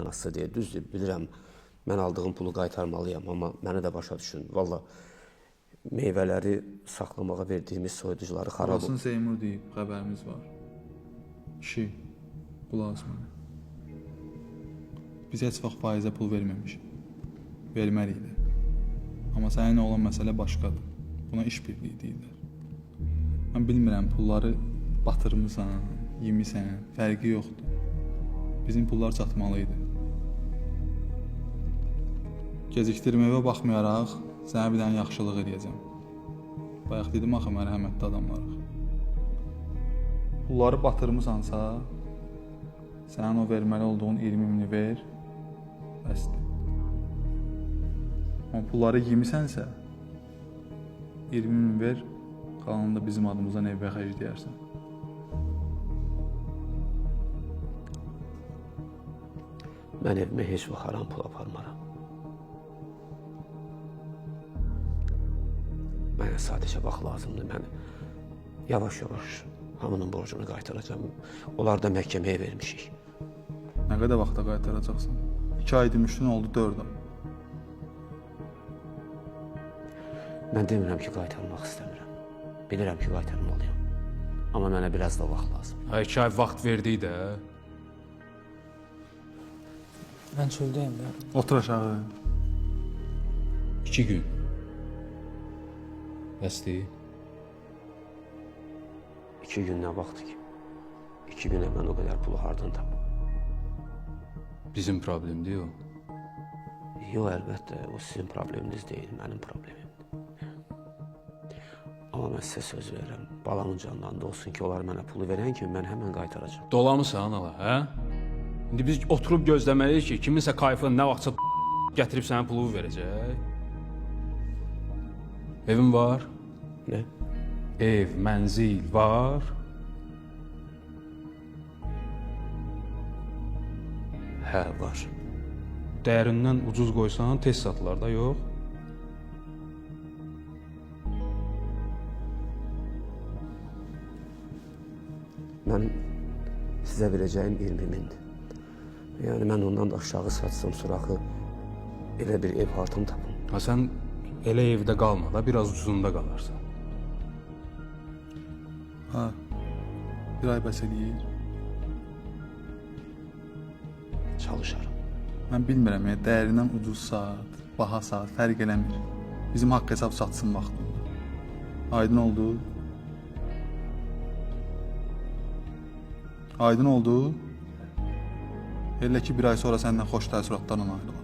Nasıl deyə düzdür, bilirəm, mən aldığım pulu qaytarmalıyam, amma məni də başa düşün. Valla meyvələri saxlamağa verdiyimiz soyuducuları xarab... Olasın Seymur deyib, xəbərimiz var. Kişi, qulaq as mənə. Biz heç vaxt faizə pul verməmişik. Verməliydi. Amma səninlə olan məsələ başqadır. Buna iş birliyi deyirlər. Mən bilmirəm, pulları batırmısan, yemisən, fərqi yoxdur. Bizim pullar çatmalıydı. Gecikdirməyə baxmayaraq, sənə bir dənə yaxşılıq edəcəm. Bayaq dedim axı, mərhəmətli adamlarıq. Pulları batırmısansa, sənin o verməli olduğun 20.000-ni ver, bəsdir. Amma pulları yemisənsə, 20.000 ver, qalanında bizim adımızdan evə xərcləyərsən. Mən evimə heç vaxt haram pul aparmaram. Mənə sadəcə vaxt lazımdır. Mən yavaş-yavaş hamının borcunu qaytaracağım. Onlar da məhkəməyə vermişik. Nə qədər vaxta qaytaracaqsın? 2 ay demişdin, oldu 4 ay. Mən demirəm ki, qaytarmaq istəmirəm. Bilirəm ki, qaytarmalıyam. Amma mənə biraz da vaxt lazım. 2 ay vaxt verdik də. Mən çöldəyim də. Otur aşağı. 2 gün. Bəsdir. 2 gün nə vaxtdır ki? 2 günə mən o qədər pulu hardan tapım? Bizim problemdir o. Yox, əlbəttə, o sizin probleminiz deyil, mənim problemimdir. Amma mən sizə söz verirəm, balamın canlarında olsun ki, onlar mənə pulu verən kimi mən həmən qaytaracağım. Dolamısan ala, hə? İndi biz oturub gözləməliyik ki, kiminsə kayfın nə vaxtsa gətirib sənə pulu verəcək. Evin var? Nə? Ev, mənzil var? Hə, var. Dəyərindən ucuz qoysan, tez satılar da, yox? Mən sizə verəcəyim 20.000-dir. Yəni, mən ondan da aşağı satsam, suraxı elə bir ev hartım tapım. Ha, sən elə evdə qalma da, biraz ucuzunda qalarsan. Ha, bir ay bəs eləyir. Çalışarım. Mən bilmirəm, dəyərindən ucuz saat, baha saat, fərq eləmir. Bizim haqq hesab satsın vaxtında. Aydın oldu? Aydın oldu? Elə ki, bir ay sonra səndən xoş təəssüratlarla ayrılaq.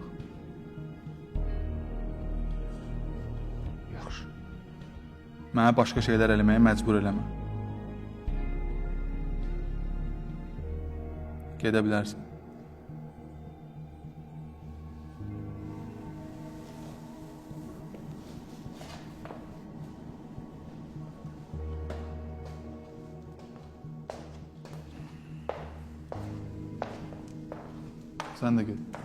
Yaxşı. Mənə başqa şeylər eləməyə məcbur eləmə. Gedə bilərsən. Sən də get.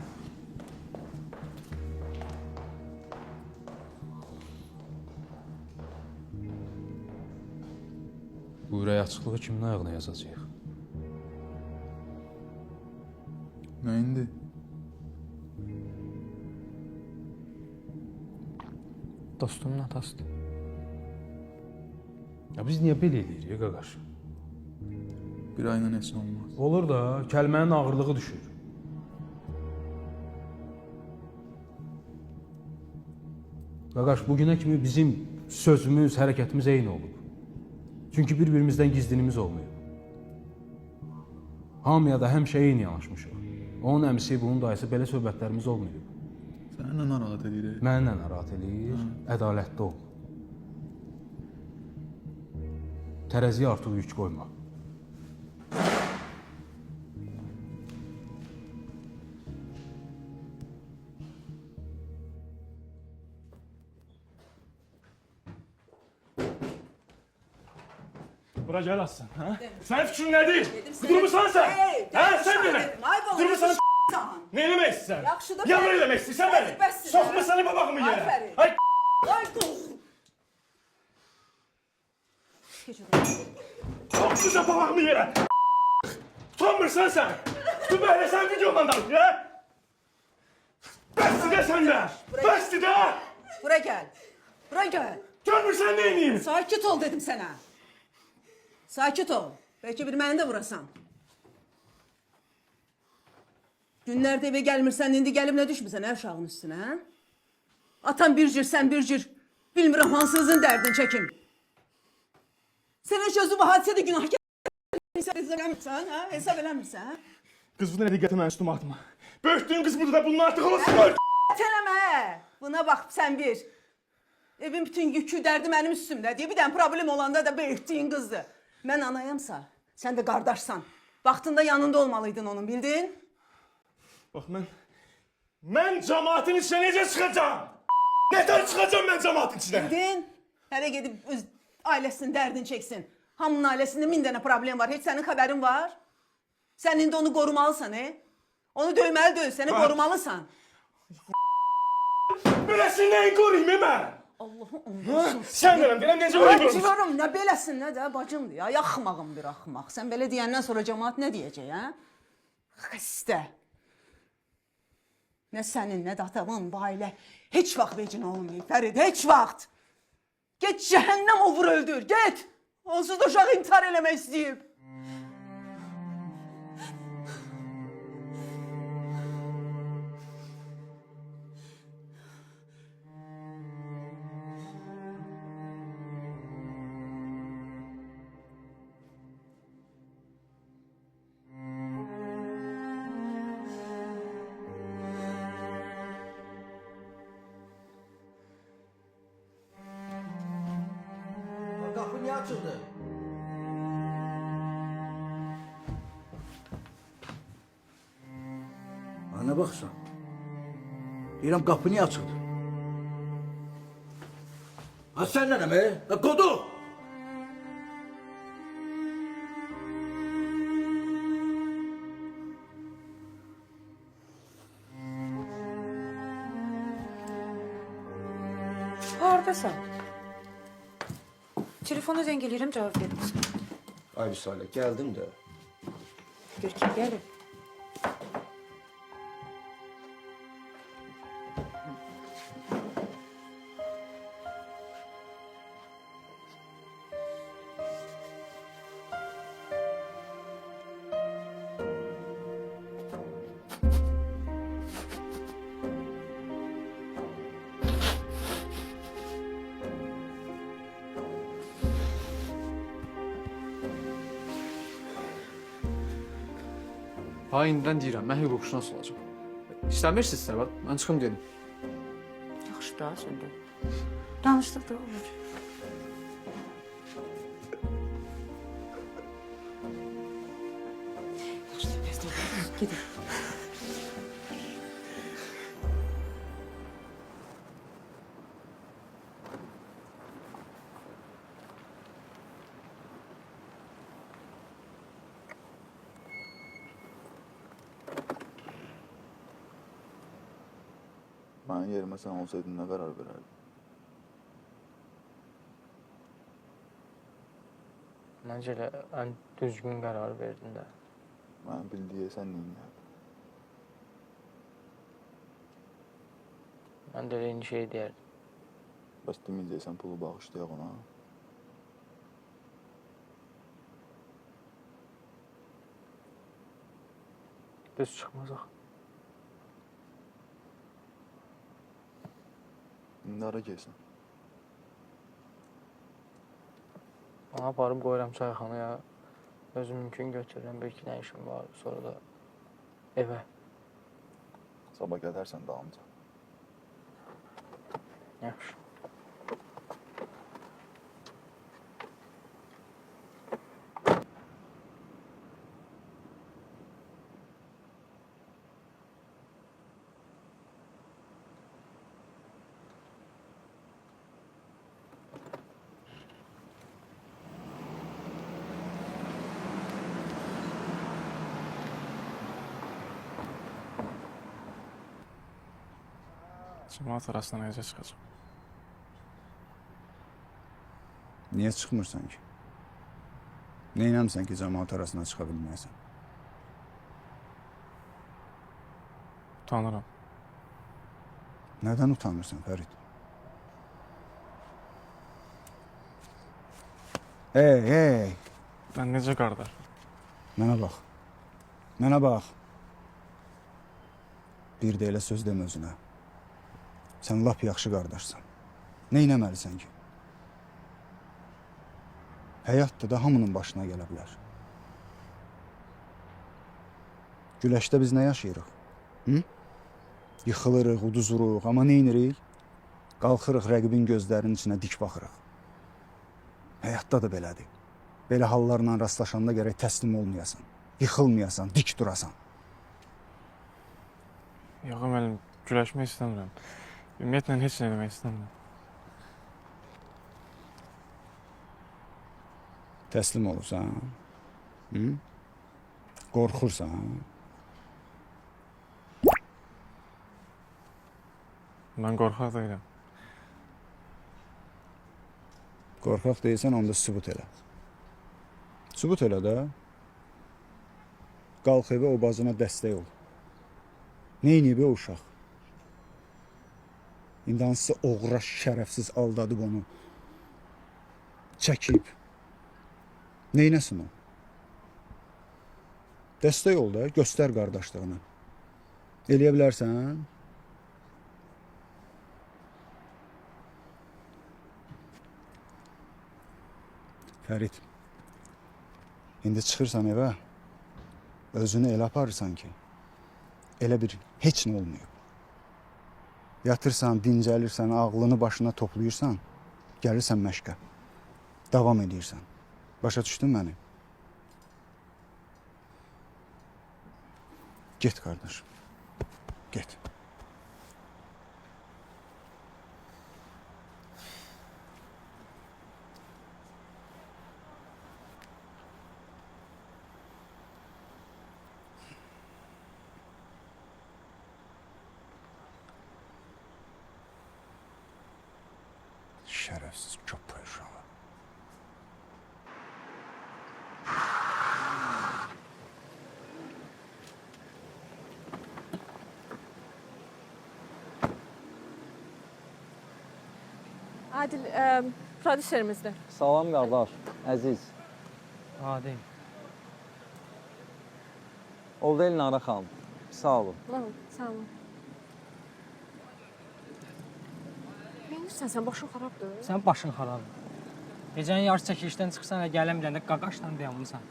Bu ürək açıqlığı kimin ayağına yazacaq? Nə indi? Dostumun atasıdır. Ya biz niyə belə eləyirik, qaqaş? Bir ayla heç nə olmaz. Olur da, kəlmənin ağırlığı düşür. Qaqaş, bugünə kimi bizim sözümüz, hərəkətimiz eyni olub. Çünki bir-birimizdən gizlinimiz olmuyor. Hamıya da həmişə eyni yanaşmışıq. Onun əmisi, bunun dayısı, belə söhbətlərimiz olmuyor. Sənə narahat edir? Məni nə narahat edir? Ədalətli ol. Tərəziyə artıq yük qoyma. Bura gel aslan, ha? Senin fikrin nedir? Durmusan sen? Ha, sen beni? Durmusan ne eləmək istəyirsən? Yaxşıdır. Ya ne eləmək istəyirsən beni? Bəsdir. Soxmusan babamı yerə. Aferin. Ay Ay dur. soxmusan babamı yerə. Utanmırsan sen? Tu böyle sen videodan da ya? Bəsdir də sən də! Bəsdir də! Bura gel. Bura gel. Görmürsən neyniyim? Sakit ol dedim sana. Sakit ol. Belki bir məni də vurasan. Günlerde eve gelmirsən, indi gelib ne düşmüsən her uşağın üstüne ha? Atan bir cür, sen bir cür. Bilmirəm hansınızın dərdini çəkim. Sen heç özü bu hadisədə günahkar hesab eləmirsən, ha? Hesab eləmirsən, ha? Kız bu ne diqqəti mən üstüme atma. Böyütdüğün kız burada da bunun artıq olsun. Tələmə. Buna bax sən bir. Evin bütün yükü, dərdi mənim üstümdə diye bir dənə problem olanda da böyütdüyün qızdır. Mən anayamsa, sən də qardaşsan. Vaxtında yanında olmalıydın onun, bildin? Bak mən cemaatin içine necə çıxacağım? Neden çıxacağım mən cemaatin içine? Bildin? Hələ gedib öz ailəsinin dərdini çəksin. Hamının ailəsində min dənə problem var. Heç sənin xəbərin var? Sən indi onu qorumalısan, Onu döyməli deyil, səni qorumalısan. Beləsin neyin qoruyayım mən? Allah'ım ondan Sen deyirəm necə qoruyayım? Acılarım, nə beləsin, nə də bacımdır ya. Yaxmağım bir axmaq. Sən belə deyəndən sonra cəmaat nə deyəcək, ha? Xəstə. Nə sənin, nə də atamın bu ailə heç vaxt vecin olmayıb, Fərid, heç vaxt. Get cəhənnəm ovur öldür, get. Onsuz da uşaq intihar eləmək istəyib. Kapı niye açıldı? Ana baksan. Deyirəm kapı niye açıldı? Ha sen ne be? Ha kodu! Haradasan? Telefona zəng eləyirəm, cavab vermirsən. Ay Vüsalə, gəldim də. Gör kim gəlir. Ha, indidən deyirəm, mən hüquqşünas olacağam. İstəmirsinizsə, mən çıxım dedim. Yaxşı da, söndür. Danışdıq da olur. Yaxşı, biraz da olur. Gedin. Mənim yerimə sən olsaydın nə qərar verərdin? Məncə elə ən düzgün qərar verdin də. Mənim bildiyi sən neyinlərdin? Mən də eyni şey deyərdim. Bəs deməyəcəksən pulu bağışlayaq ona. Düz çıxmazaq. İndi hara gəlsən? Ona aparıb qoyuram çayxanaya. Özüm mümkün götürürəm, bir iki nə işim var. Sonra da evə. Sabah gələrsən dalımca. Yaxşı. Cemaat arasına necə çıxacaq? Niyə çıxmırsan ki? Neynəmsən ki, cəmaat arasına çıxa bilməyəsən? Utanıram. Nədən utanırsan Fərid? Hey! Mən necə qardaş? Mənə bax. Mənə bax. Bir də elə söz demə özünə. Sən lap yaxşı qardaşsan. Nə etməlisən ki? Həyat da hamının başına gələ bilər. Güləşdə biz nə yaşayırıq? Hı? Yıxılırıq, uduzuruq, amma nə edirik? Qalxırıq rəqibin gözlərinin içinə dik baxırıq. Həyatda da belədir. Belə hallarla rastlaşanda gərək təslim olmayasan, yıxılmayasan, dik durasan. Yox, müəllim, güləşmək istəmirəm. Ümumiyyətlə heç nə demək istəmirəm. Təslim olursan, hı? Qorxursan. Mən qorxaq deyiləm. Qorxaq deyilsən, onda sübut elə. Sübut elə də. Qalx evə o bazına dəstək ol. Neyniyib o uşaq? İndi hansısa oğraş, şərəfsiz aldadıb onu. Çəkib. Neynəsin o? Dəstək ol da, göstər qardaşlığını. Eləyə bilərsən? Fərid, indi çıxırsan evə, özünü elə aparırsan ki, elə bir heç nə olmuyor. Yatırsan, dincəlirsən, ağlını başına toplayırsan, gəlirsən məşqə, davam edirsən. Başa düşdün məni? Get qardaşım, get. Şərəfsiz köpək uşağı. Adil, prodüserimizdir. Salam qardaş, əziz. Adil. Oldu Elnara xanım. Sağ olun. Sağ olun. Sən başın xarabdır. Sən başın xarabdır. Gecənin yarısı çəkilişdən çıxsan və gələm biləndə qaqaşla dayanmısan.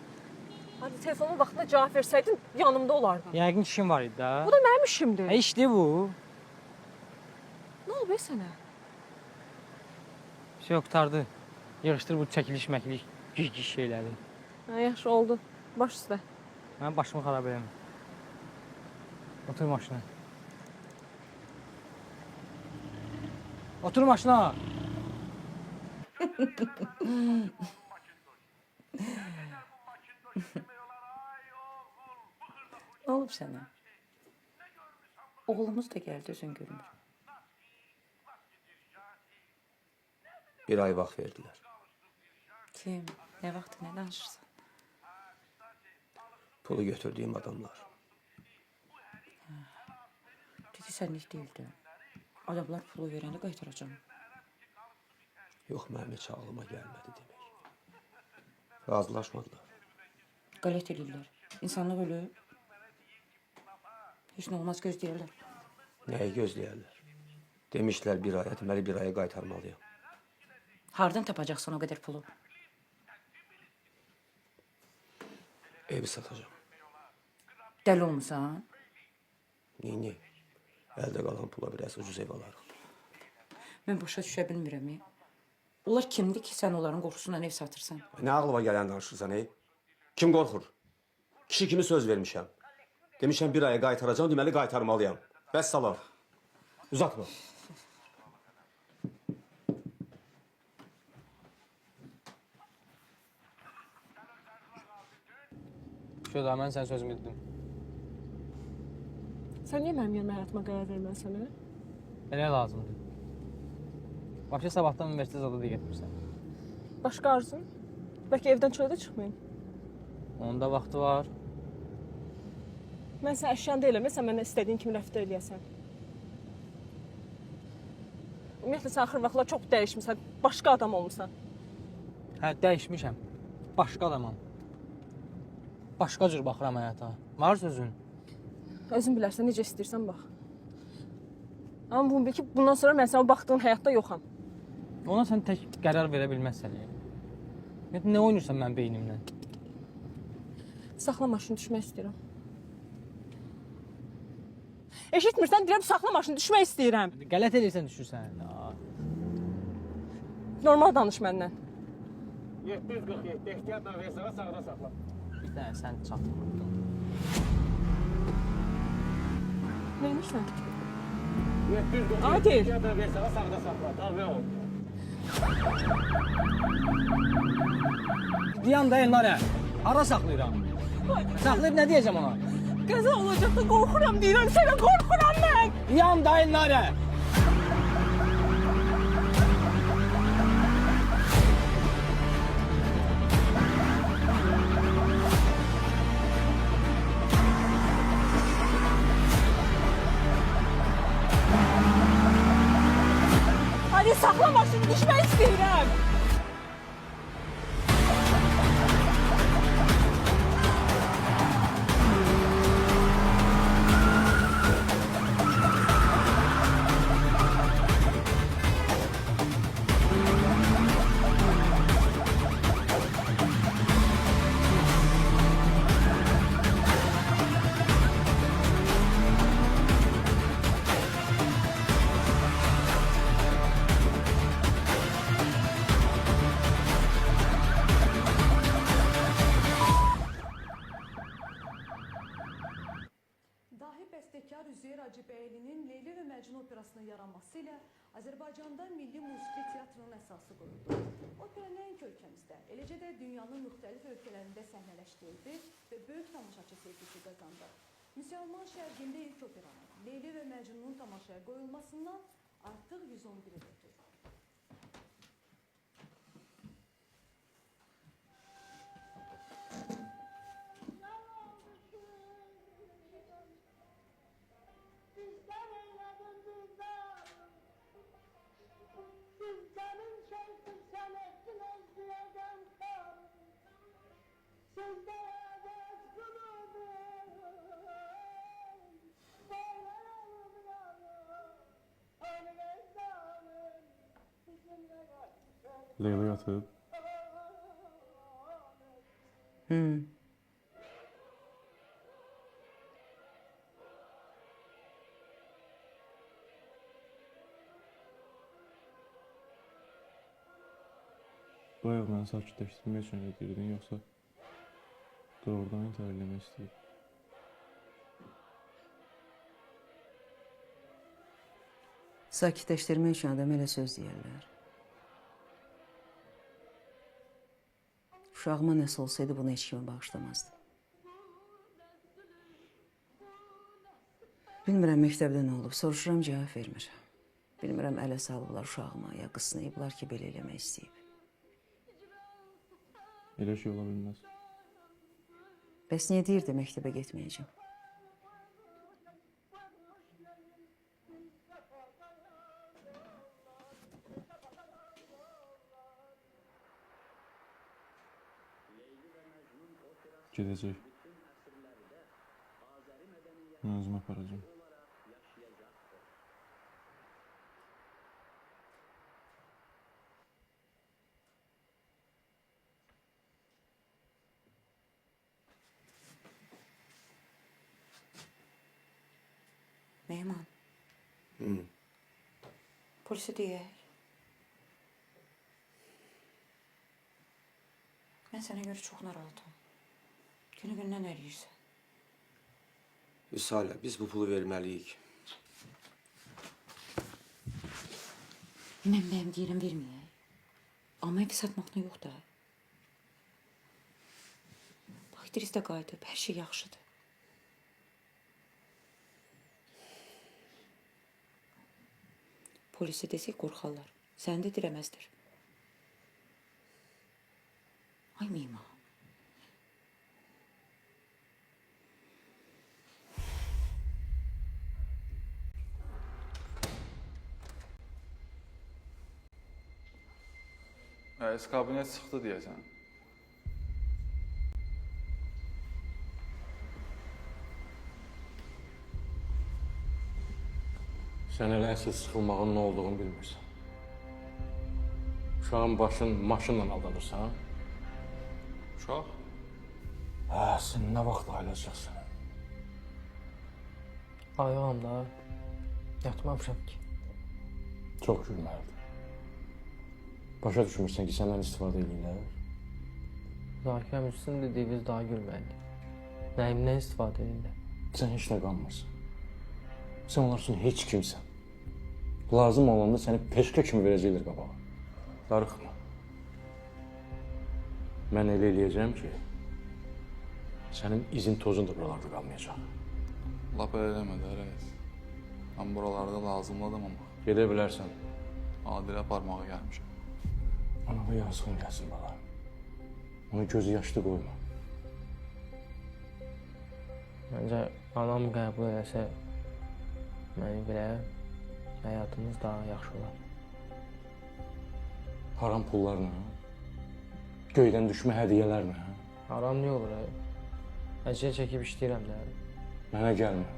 Hadi telefonun vaxtında cavab versəydin, yanımda olardın. Yəqin işin var idi də. Bu da mənim işimdir. İşdir bu. Nə olub sənə? Şey yok, qurtardı. Yığışdır bu çəkiliş məkiliş, gic şeyləri. Yaxşı oldu. Baş üstə. Mən başımı xarab eləməm. Otur maşına. Otur maşına. Nə olub sənə? Oğlumuz da gəldi, özün görmür. Bir ay vaxt verdilər. Kim? Nə vaxtı, nə danışırsan? Pulu götürdüyüm adamlar. Dedi sənlik deyildi. Adamlar pulu verəndə qaytaracam. Yox, mənim heç ağlıma gəlmədi demək. Razılaşmadılar. Qələt edirlər. İnsanlıq ölür. Heç nə olmaz, gözləyirlər. Nəyi gözləyərlər? Demişlər bir aya, deməli bir aya qaytarmalıyam. Hardan tapacaqsan o qədər pulu? Evi satacağım. Dəli olmusan? Niyə? Əldə qalan pula biraz ucuz ev alarıq. Mən başa düşə bilmirəm. Onlar kimdir ki, sən onların qorxusundan ev satırsan? Nə ağlıma gələn danışırsan, ey? Kim qorxur? Kişi kimi söz vermişəm. Demişəm bir aya qaytaracağım, deməli qaytarmalıyam. Bəs salam. Uzatma. Şöyle, mən sən sözümü dedim. Sən niyə mənim yanıma həyatıma qərar verməsən? Elə lazımdır. Başqa sabahdan universitet zada da getmirsən. Başqa arzun? Bəlkə evdən çölə də çıxmayın. Onun da vaxtı var. Mən sən əşyan deyiləm, sən mənə istədiyin kimi rəftar eləyəsən. Ümumiyyətlə sən axır vaxtlar çox dəyişmisən, başqa adam olmusan. Hə, dəyişmişəm. Başqa adamam. Başqa cür baxıram həyata. Var sözün. Özün bilərsən, necə istəyirsən bax. Amma bunu bil ki, bundan sonra mən sənə baxdığın həyatda yoxam. Ona sən tək qərar verə bilməzsən. Nə oynayırsan mən beynimlə? Saxla maşını, düşmək istəyirəm. Eşitmirsən, deyirəm, saxla maşını, düşmək istəyirəm. Qələt edirsən, düşürsən. Normal danış məndən. 747, ehtiyatla reysara sağda saxla. Bir dənə sən çatmırdın. Neymişsən? 747, Adil. ehtiyatla reysara sağda saxla. Tabii ol. Diyan da Elnarə. Hara saxlayıram? Saxlayıb nə deyəcəm ona? Qəza olacaqda qorxuram deyirəm, sənə qorxuram mən. Diyan da Elnarə. Hadi saxla maşını, düşmək istəyirəm. Dahi bəstəkar Üzeyir Hacıbəylinin Leyli və Məcnun operasının yaranması ilə Azərbaycanda milli musiqi teatrının əsası qoyuldu. Opera nəinki ölkəmizdə, eləcə də dünyanın müxtəlif ölkələrində səhnələşdirildi və böyük tamaşaçı sevgisi qazandı. Müsəlman şərqində ilk operanın Leyli və Məcnunun tamaşaya qoyulmasından artıq 111 il ötür. Leyla yatıb. Bu ayaq məni sakitləşdirmək üçün elə deyirdin, yoxsa doğrudan intihar eləmək istəyir? Sakitləşdirmək üçün adam elə söz deyərlər. Uşağıma nəsə olsaydı bunu heç kimə bağışlamazdım. Bilmirəm məktəbdə nə olub, soruşuram, cavab vermir. Bilmirəm ələ salıblar uşağıma, ya qısnayıblar ki, belə eləmək istəyib. Elə şey ola bilməz. Bəs niyə deyirdi məktəbə getməyəcəm? Gedəcək. Mən özümü aparacağım. Mehman. Polisi deyək. Mən sənə görə çox narahatam. Günü-gündən əriyirsən. Vüsalə, biz bu pulu verməliyik. Mən bəyəm deyirəm verməyək. Amma evi satmaqla yox da. Bax, İdris də qayıdıb, hər şey yaxşıdır. Polisi desək qorxarlar. Səni də dirəməzdir. Ay Mehman. Rəis kabinet çıxdı deyəsən. Sən elə əsl sıxılmağın nə olduğunu bilmirsən. Uşağın başın maşınla aldanırsan. Uşaq? Hə, sən nə vaxt ayılacaqsan? Ayağım da. Yatmamışam ki. Çox gülməlidir. Başa düşmürsən ki, səndən istifadə edirlər. Zakir Müslüm dediyiniz daha gülməli. Nəyimdən istifadə edirlər? Sən heç nə qalmırsan. Sən onlar üçün heç kimsən. Lazım olanda səni peşkə kimi verəcəklər qabağa. Darıxma. Mən elə eləyəcəm ki, sənin izin tozun da buralarda qalmayacaq. Lap eləmə də rəis. Mən buralarda lazımlı adamam. Gedə bilərsən. Adilə aparmağa gəlmişəm. Anava yazığın gəlsin bala. Onu gözü yaşlı qoyma. Məncə anam qəbul eləsə, məni belə həyatımız daha yaxşı olar. Haram pullarla, göydən düşmə hədiyyələrlə. Haram nə olur? Əziyyət çəkib işləyirəm də. Mənə gəlmə.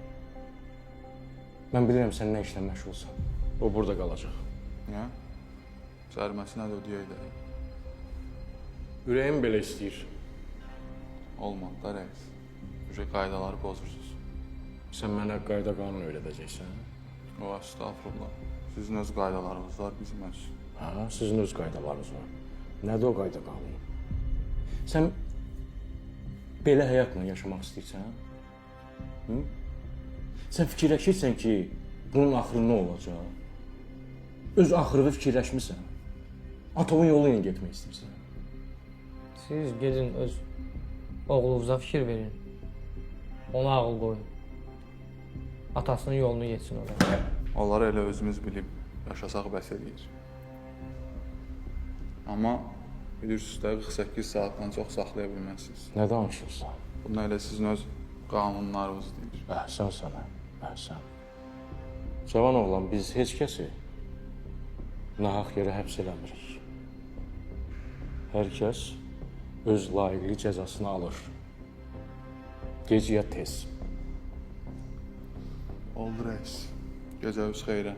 Mən bilirəm sən nə işlə məşğulsan. O burada qalacaq. Niyə? Cəriməsi nədir ödəyək də? Ürəyim belə istəyir. Olmadı da rəis. Ürək qaydaları pozursunuz. Sən mənə qayda qanun öyrədəcəksən. O, estağfurullah. Sizin öz qaydalarınız var, bizim öz. Hə, sizin öz qaydalarınız var. Nədir o qayda qanun? Sən belə həyatla yaşamaq istəyirsən? Hı? Sən fikirləşirsən ki, bunun axırı nə olacaq? Öz axırını fikirləşmirsən. Atovun yolu ilə getmək istəyirsən. Siz gedin öz oğlunuza fikir verin. Ona ağıl qoyun. Atasının yolunu geçsin orada. Onları elə özümüz bilib yaşasaq bəs eləyir. Amma bilirsiniz də 48 saatdan çox saxlaya bilməzsiniz. Nə danışırsan? Bunu elə sizin öz qanunlarınız deyir. Əhsən sənə, əhsən. Cavan oğlan, biz heç kəsi nahaq yerə həbs eləmirik. Hər kəs öz layiqli cəzasını alır. Gec ya tez. Oldu rəis. Gecəniz xeyrə.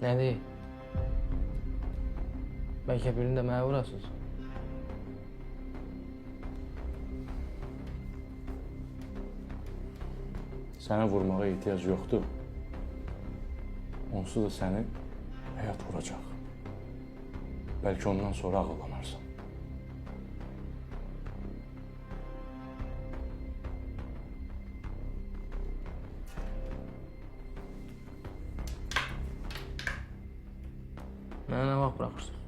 Nədir? Bəlkə birini də mənə vurasınız. Sənə vurmağa ehtiyac yoxdur. Onsuz da səni həyat vuracaq. Bəlkə ondan sonra ağıllanarsan. Mənə nə vaxt buraxırsın?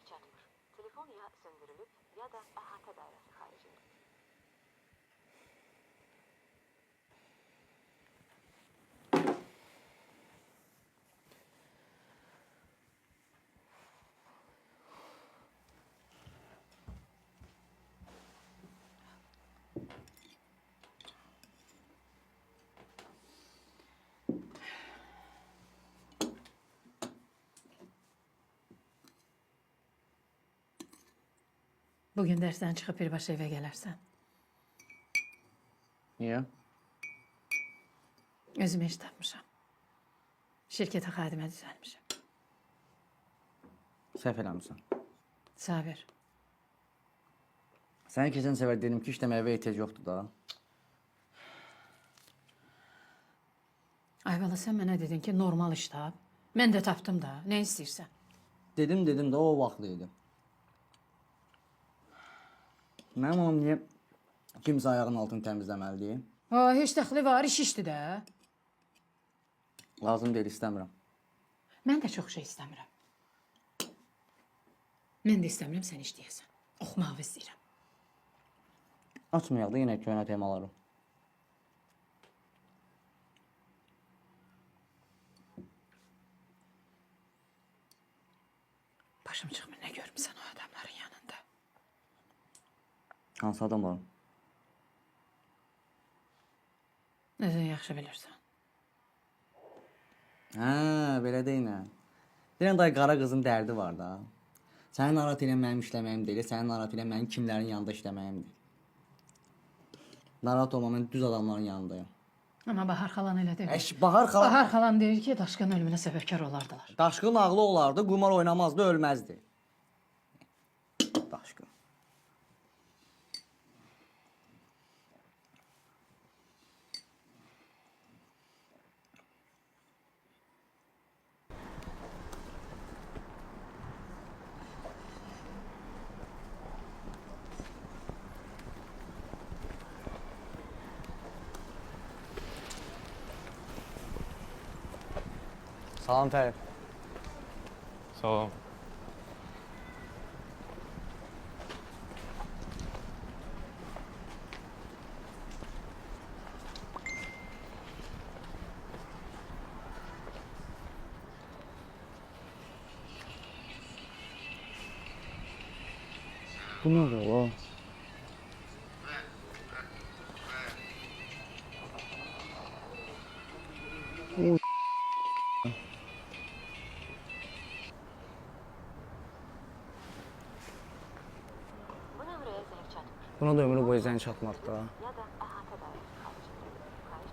çatmır. Telefon ya söndürülüp ya da əhatə dairəsi xaricində. Bugün dərsdən çıxıb birbaşa evə gələrsən. Niyə? Özümə iş tapmışam. Şirkətə xadimə düzəlmişəm. Səhv eləmirsən. Sabir. Sənə keçən səfər dedim ki, işləməyə evə ehtiyac yoxdur da. Ayvalı, sən mənə dedin ki, normal iş tap. Mən də tapdım da. Nə istəyirsən? Dedim də o vaxtlı idi. Mənim oğlum niyə kimsə ayağının altını təmizləməlidir? Heç dəxli var, iş işdir də. Lazım deyil, istəmirəm. Mən də çox şey istəmirəm. Mən də istəmirəm sən işləyəsən. Oxumağı istəyirəm. Açmayaq da yenə köhnə temaları. Başım çıxmır, nə görmüsən o adamların yanında? Hansı adam var? Nədən yaxşı bilirsən? Hə, belə deyinə. Deyən dayı qara qızın dərdi var da. Sənin narahat ilə mənim işləməyim deyil, sənin narahat ilə mənim kimlərin yanında işləməyimdir. Narahat olma, mən düz adamların yanındayım. Amma Bahar xalan elə deyil. Bahar xalan... Bahar xalan deyir ki, Daşqın ölümünə səbəbkar olardılar. Daşqın ağlı olardı, qumar oynamazdı, ölməzdi. Daşqın. Salam Fərif. Salam. Bu ne oluyor la? Bu nömrəyə zəng çatmır. Buna da ömrü boyu zəng çatmadı da. Ya da əhatə dairəsi xaricində. Xahiş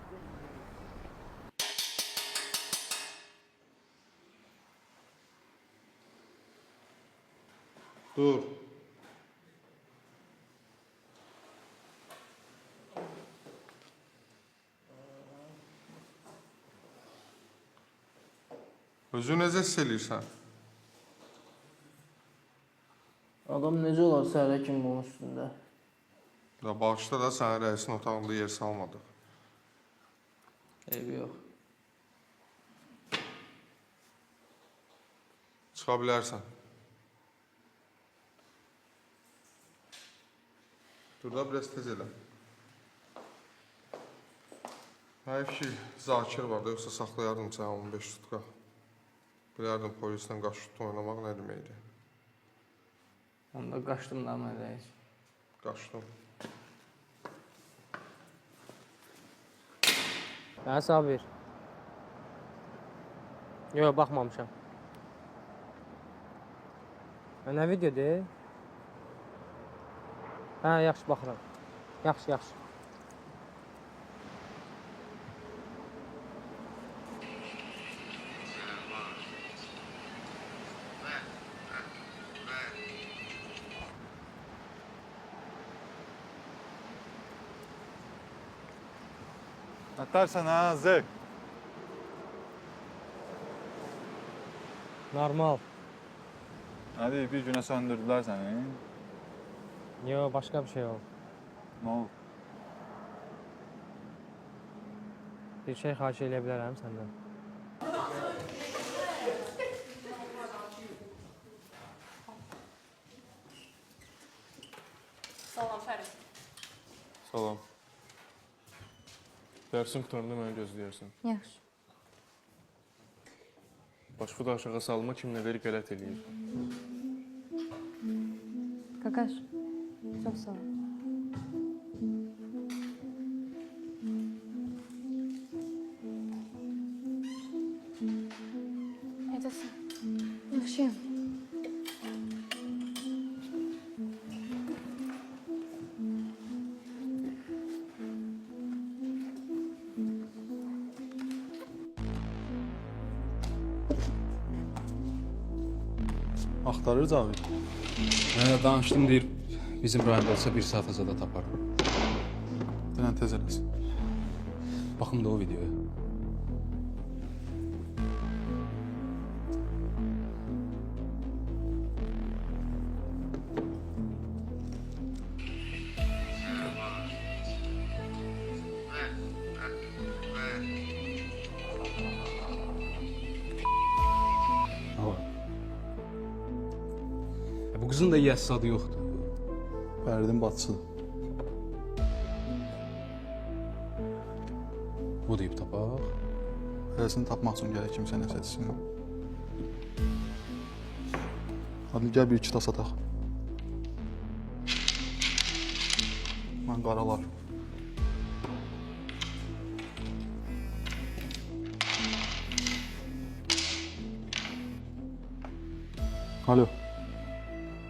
Dur. Özü necə hiss eləyirsən? Adam necə olar səhərə kimi bunun üstündə? Da bağışda da sənin rəisin otağında yer salmadıq. Eybi yox. Çıxa bilərsən. Dur da biraz tez elə. Həyif ki, Zakir var da, yoxsa saxlayardım sənə 15 tutka. Bilərdim polislə qaşıqda oynamaq nə deməkdir. Onda qaçdım da mən rəis. Qaçdım. Mənə sağ ver. Yox, baxmamışam. Nə videodur? Hə, yaxşı, baxıram. Yaxşı, yaxşı. Atarsan ha, zık. Normal. Hadi bir günə söndürdülər səni. Yox, başqa bir şey oldu. Nə oldu? Bir şey xahiş eləyə bilərəm səndən. Salam Fərid. Salam. Dərsin qutarında məni gözləyərsən. Yaxşı. Başını da aşağı salma, kimlə veri qələt eləyir. Qaqaş, çox sağ ol. Necəsən? Yaxşıyam. Axtarır Cavid. Hə, danışdım deyir, bizim rayonda olsa bir saat azada tapar. Denən tez eləsin. Baxım da o videoya. Bu qızın da yəs adı yoxdur. Fəridin bacısıdır. Bu deyib tapaq. Hələsini tapmaq üçün gərək kimsə nəsə etsin. Hadi gəl bir iki tas ataq. Mən qaralar. Alo.